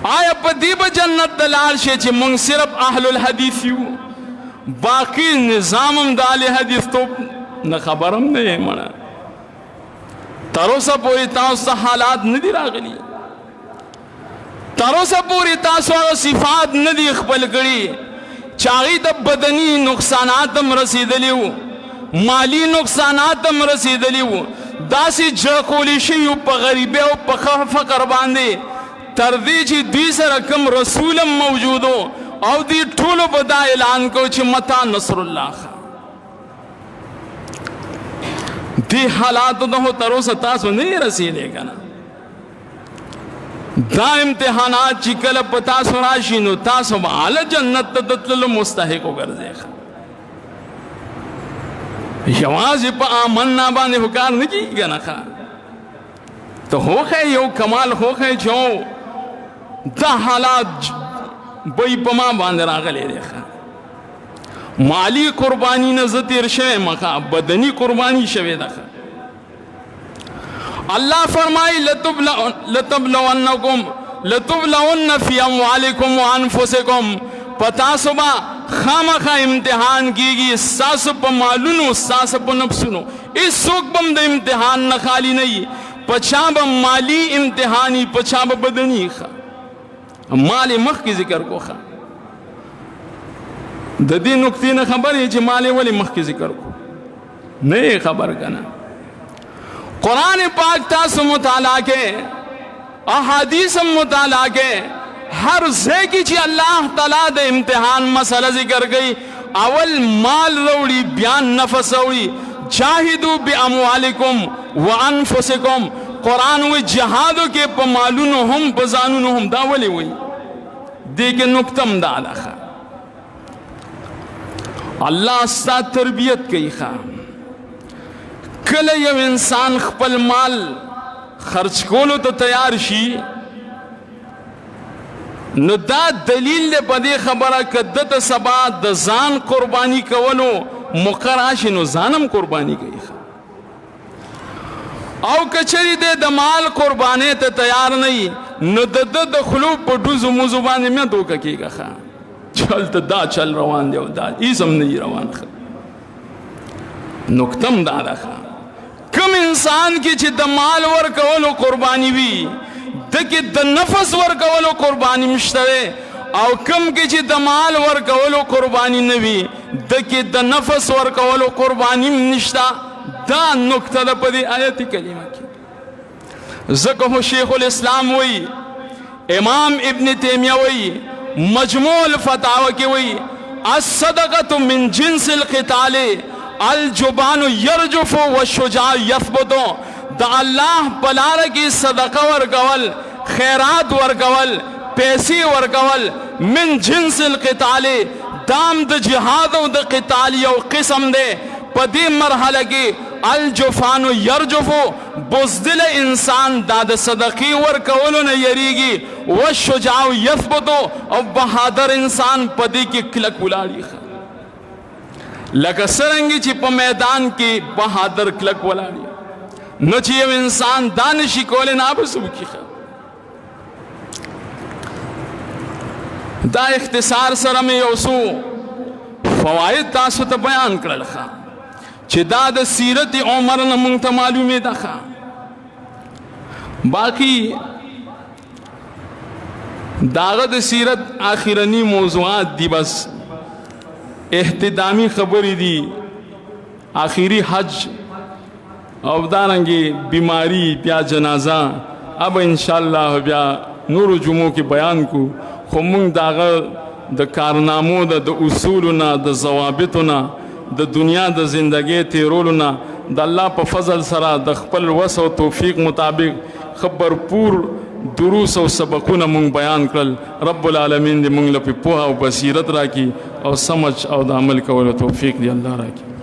S2: آیا په دې به جنت ته لاړ شئ چې موږ صرف اهل الحدیث یو باقی نظام هم د اهل حدیث تو نه خبرم نه یې مړه تر اوسه پورې تاسو ته حالات نه دي راغلي تر اوسه پورې تاسو هغه صفات نه دي خپل کړي چې هغې ته بدني نقصانات هم رسېدلي وو مالی نقصانات هم رسېدلي وو داسې جړکولی شوي وو په غریبۍ او په فقر باندې تر دې چې دوی سره کوم رسول هم موجود و او دوی ټولو به دا اعلان کو چې متا نصر الله دې حالاتو ته تر اوسه تاسو نه یې رسېدی که نه دا امتحانات چې کله په تاسو راشي نو تاسو به اعلی جنت ته د تللو مستحق وګرځئ یوازې په آمنا باندې خو کار نه کېږي که نه ته هوښی یو کمال هوښی چې دا حالات به په ما باندې راغلی دی مالی قربانی نه زه تېر شوی یم بدني قربانی شوې ده اللہ فرمائی لتبلون فی اموالکم وانفسکم پتا صبح خامخا امتحان کیگی ساسو پا مالونو ساسو پا نفسونو اس سوک بم دا امتحان نخالی نہیں پچھا با مالی امتحانی پچھا با بدنی مالی مخ کی ذکر کو دا دی نکتی نا خبر ہے چی مالی ولی مخ کی ذکر کو نہیں خبر کنا قرآن پاک تاسو مطالعہ کے احادیث مطالعہ کے ہر زیکی چی اللہ تعالیٰ دے امتحان مسئلہ ذکر گئی اول مال روڑی بیان نفس روڑی جاہدو بی اموالکم وانفسکم قرآن وی جہادو کے پا مالونو ہم پا زانونو ہم داولی وی دیکھ نکتم دادا خواہ اللہ استا تربیت کئی خواہ کله یو انسان خپل مال خرچ کولو ته تیار شي نو دا دلیل دی په دې خبره که ده ته سبا د ځان قرباني کولو موقع راشي نو ځان هم قرباني کوي او که چېرې دی د مال قربانۍ ته تیار نه وي نو د ده د خولو په ډوزو موزو باندې مه دوکه کېږه چلته دا چل روان دی او دا هېڅ هم نه وي روان نکتم دا ده کم انسان کی چې د مال ورکولو قربانی وي دکې د نفس ورکولو قربانی مشته او کم کی چې د مال ورکولو قربانی نه وي دکې د نفس ورکولو قربانی نشته دا نکته ده په دې آیت کریمه کې ځکه خو شیخ الاسلام وی امام ابن تیمیه وی مجموع الفتاوی کې وی الصدقه من جنس القتال الجبان یرجف والشجاع یثبت دا اللہ پلار کی صدقہ ورکول خیرات ورکول پیسی ورکول من جنس القتال دام دا جہاد و دا قتال یو قسم دے پا دی مرحلہ کی الجفان یرجفو بزدل انسان دا د صدقی ورکولو نه یریږي والشجاع یثبتو او بہادر انسان پدی کې کلک ولاړی لکه څرنګه چې په میدان کې بہادر کلک ولاړی نو چې یو انسان دانشي کول نه به سوکیخه دا اختصار سره مې یو څو فواید تاسو ته بیان کړل چې دا د سیرت عمر نه مونږ ته معلومه ده باقی داغه د سیرت آخرنی موضوعات دی بس احتدامی خبری دی آخری حج او دارنګي بیماری بیا جنازہ اب انشاءاللہ بیا نور جمعو کې بیان کو خو مونږ داغه د کارنامو د اصولنا د ضوابطنا د دنیا د زندګۍ تیرولنا د الله په فضل سره د خپل وس او توفیق مطابق خبر پور دروس او سبقونه مونږ بیان کړل رب العالمین دې مونږ له په پوهه او بصیرت راکړي او سمجھ او د عمل کولو توفیق دی الله راکړي